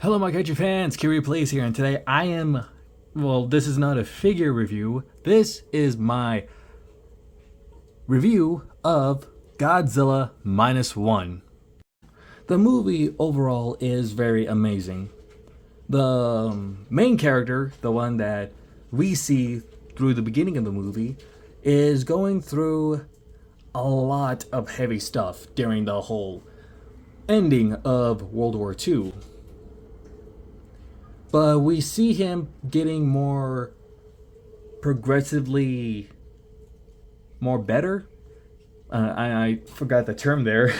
Hello, my kaiju fans. Kiri Plays here, and today this is not a figure review. This is my review of Godzilla Minus One. The movie overall is very amazing. The main character, the one that we see through the beginning of the movie, is going through a lot of heavy stuff during the whole ending of World War II. But we see him getting more progressively more better. I forgot the term there.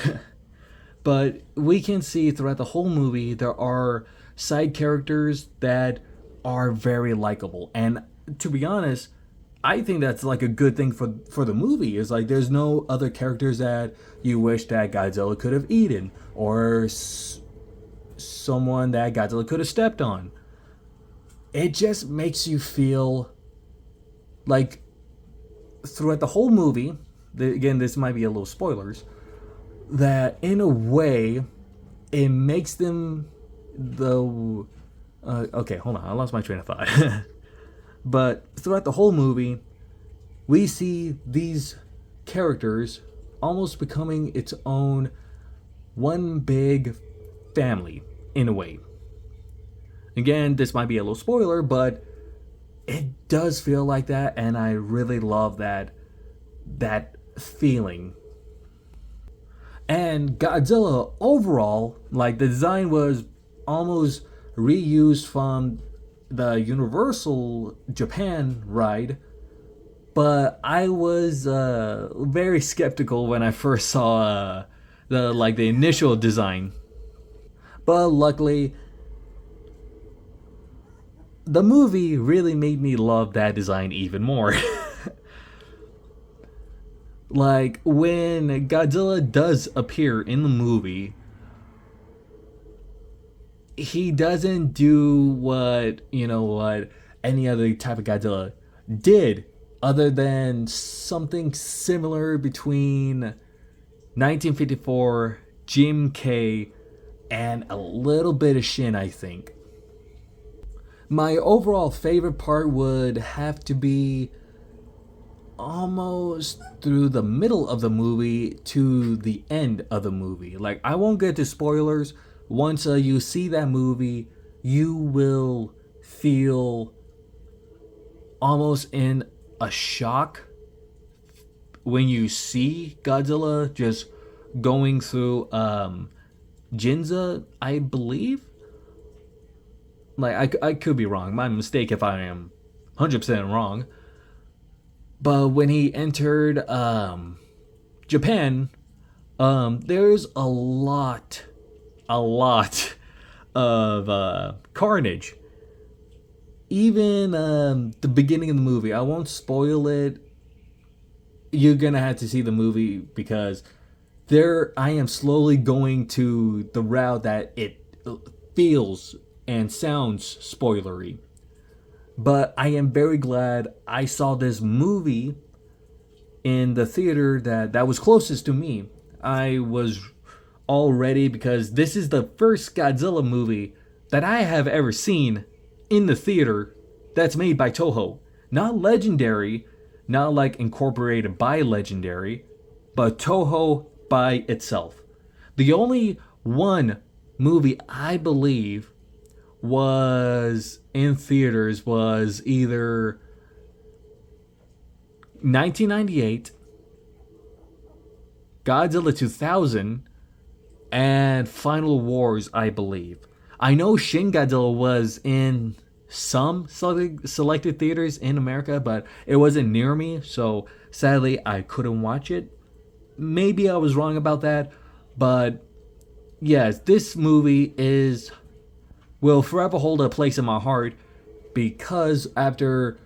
But we can see throughout the whole movie there are side characters that are very likable. And to be honest, I think that's like a good thing for the movie. Is like there's no other characters that you wish that Godzilla could have eaten or someone that Godzilla could have stepped on. It just makes you feel like throughout the whole movie, again, this might be a little spoilers, that in a way, it makes them okay, hold on, I lost my train of thought. But throughout the whole movie, we see these characters almost becoming its own one big family, in a way. Again, this might be a little spoiler, but it does feel like that, and I really love that feeling. And Godzilla overall, like the design was almost reused from the Universal Japan ride, but I was very skeptical when I first saw the initial design. But luckily, the movie really made me love that design even more. Like, when Godzilla does appear in the movie, he doesn't do what any other type of Godzilla did, other than something similar between 1954, Jim K, and a little bit of Shin, I think. My overall favorite part would have to be almost through the middle of the movie to the end of the movie. Like, I won't get to spoilers. Once you see that movie, you will feel almost in a shock when you see Godzilla just going through Ginza, I believe. Like, I could be wrong. My mistake if I am 100% wrong. But when he entered Japan, there's a lot of carnage. Even the beginning of the movie, I won't spoil it. You're gonna have to see the movie because I am slowly going to the route that it feels and sounds spoilery. But I am very glad I saw this movie in the theater that was closest to me. I was all ready because this is the first Godzilla movie that I have ever seen in the theater that's made by Toho. Not Legendary, not like incorporated by Legendary, but Toho by itself. The only one movie I believe was in theaters was either 1998, Godzilla 2000, and Final Wars, I believe. I know Shin Godzilla was in some selected theaters in America, but it wasn't near me, so sadly I couldn't watch it. Maybe I was wrong about that, but yes, this movie will forever hold a place in my heart because after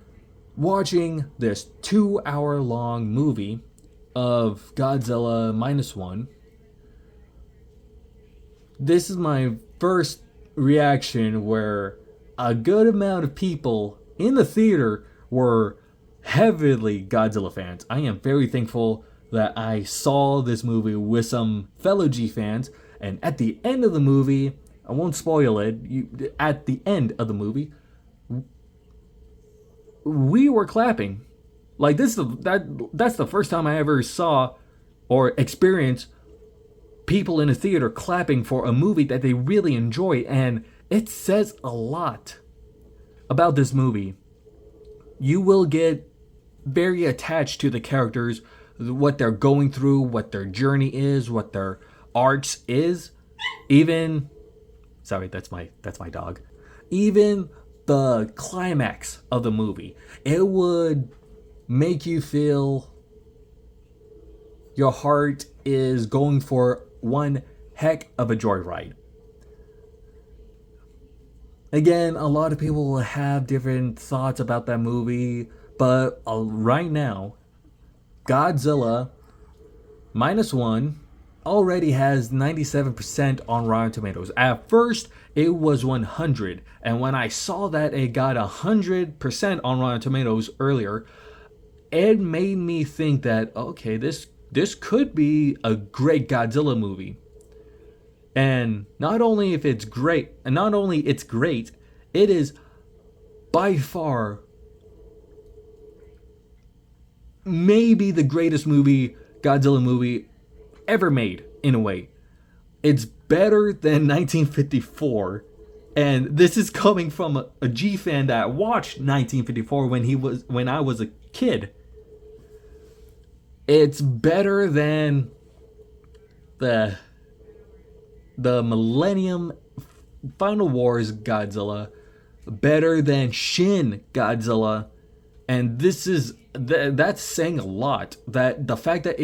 watching this 2-hour-long movie of Godzilla Minus One, this is my first reaction where a good amount of people in the theater were heavily Godzilla fans. I am very thankful that I saw this movie with some fellow G fans, and at the end of the movie, I won't spoil it. At the end of the movie, we were clapping. Like that's the first time I ever saw or experienced people in a theater clapping for a movie that they really enjoy, and it says a lot about this movie. You will get very attached to the characters, what they're going through, what their journey is, what their arcs is. Even sorry, that's my dog. Even the climax of the movie, it would make you feel your heart is going for one heck of a joyride. Again, a lot of people will have different thoughts about that movie, but right now, Godzilla minus one already has 97% on Rotten Tomatoes. At first, it was 100, and when I saw that it got 100% on Rotten Tomatoes earlier, it made me think that okay, this could be a great Godzilla movie. And not only it's great, it is by far maybe the greatest Godzilla movie ever made in a way. It's better than 1954. And this is coming from a G fan that watched 1954 when I was a kid. It's better than the Millennium Final Wars Godzilla, better than Shin Godzilla, and that's saying a lot. That the fact that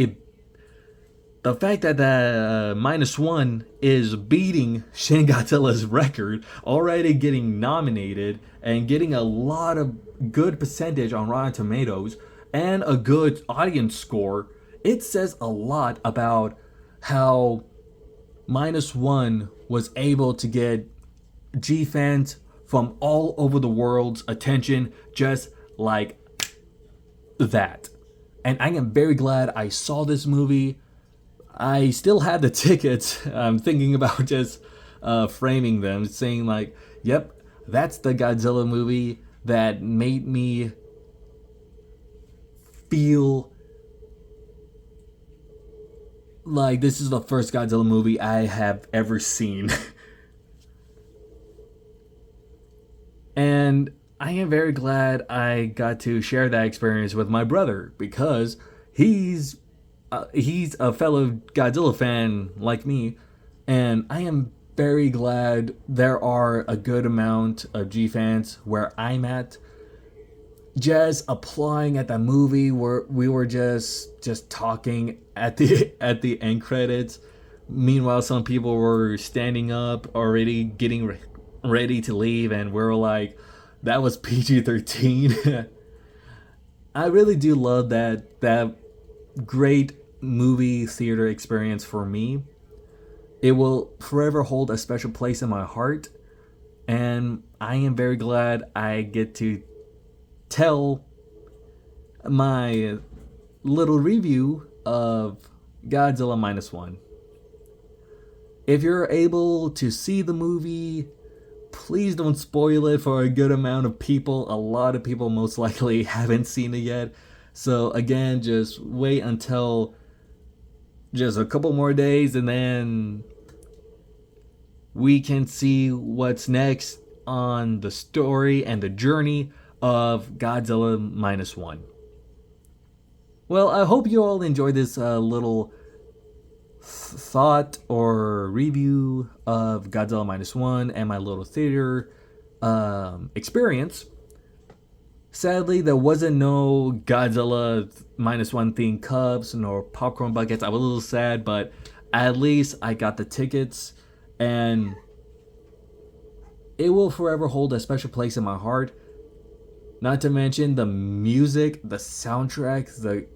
the minus one is beating Shin Godzilla's record, already getting nominated and getting a lot of good percentage on Rotten Tomatoes and a good audience score, it says a lot about how minus one was able to get G fans from all over the world's attention just like that. And I am very glad I saw this movie. I still have the tickets. I'm thinking about just framing them, saying like, yep, that's the Godzilla movie that made me feel like this is the first Godzilla movie I have ever seen. And I am very glad I got to share that experience with my brother, because he's a fellow Godzilla fan like me, and I am very glad there are a good amount of G fans where I'm at, just applying at the movie where we were just talking at the end credits. Meanwhile, some people were standing up already getting ready to leave, and we were like, that was PG-13. I really do love that great movie theater experience for me. It will forever hold a special place in my heart, and I am very glad I get to tell my little review of Godzilla minus one. If you're able to see the movie, please don't spoil it for a good amount of people. A lot of people most likely haven't seen it yet. So again, just wait until just a couple more days, and then we can see what's next on the story and the journey of Godzilla minus one. Well, I hope you all enjoyed this little thought or review of Godzilla minus one and my little theater experience. Sadly, there wasn't no Godzilla minus one themed cups nor popcorn buckets. I was a little sad, but at least I got the tickets, and it will forever hold a special place in my heart. Not to mention the music, the soundtrack,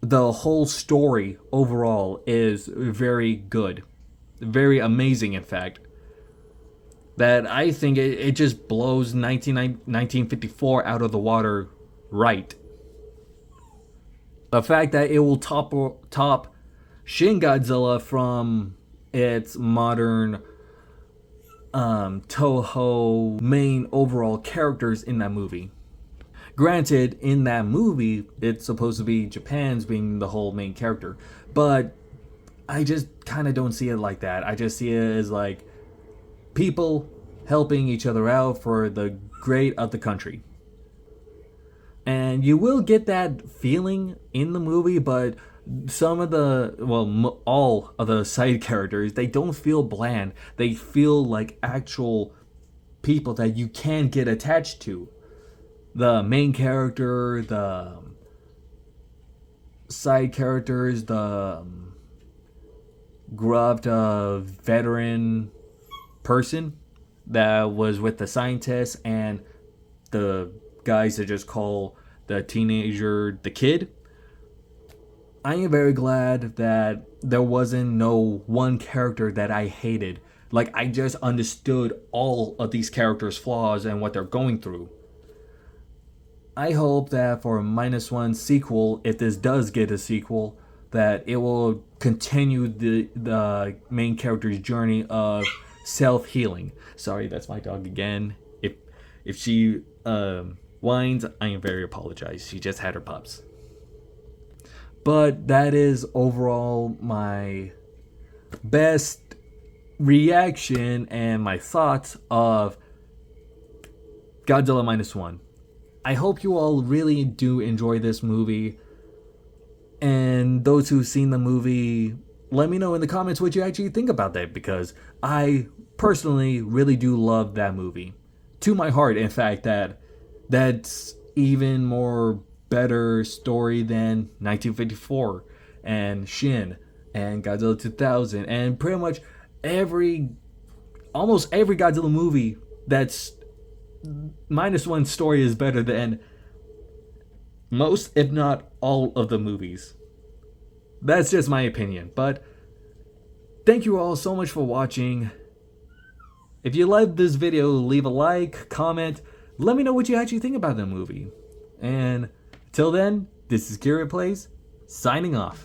the whole story overall is very good. Very amazing, in fact. That I think it just blows 1954 out of the water right. The fact that it will top Shin Godzilla from its modern Toho main overall characters in that movie. Granted, in that movie, it's supposed to be Japan's being the whole main character, but I just kind of don't see it like that. I just see it as like people helping each other out for the great of the country. And you will get that feeling in the movie, but some of the, well, all of the side characters, they don't feel bland. They feel like actual people that you can get attached to. The main character, the side characters, the grubbed veteran person that was with the scientists, and the guys that just call the teenager the kid. I am very glad that there wasn't no one character that I hated. Like, I just understood all of these characters' flaws and what they're going through. I hope that for -1 sequel, if this does get a sequel, that it will continue the main character's journey of self-healing. Sorry, that's my dog again. If she whines, I am very apologize. She just had her pups. But that is overall my best reaction and my thoughts of Godzilla -1. I hope you all really do enjoy this movie. And those who've seen the movie, let me know in the comments what you actually think about that, because I personally really do love that movie. To my heart, in fact, that's even more better story than 1954 and Shin and Godzilla 2000 and pretty much almost every Godzilla movie that's -1 story is better than most, if not all, of the movies. That's just my opinion, but thank you all so much for watching. If you liked this video, leave a like, comment, let me know what you actually think about the movie. And till then, this is Kira Plays, signing off.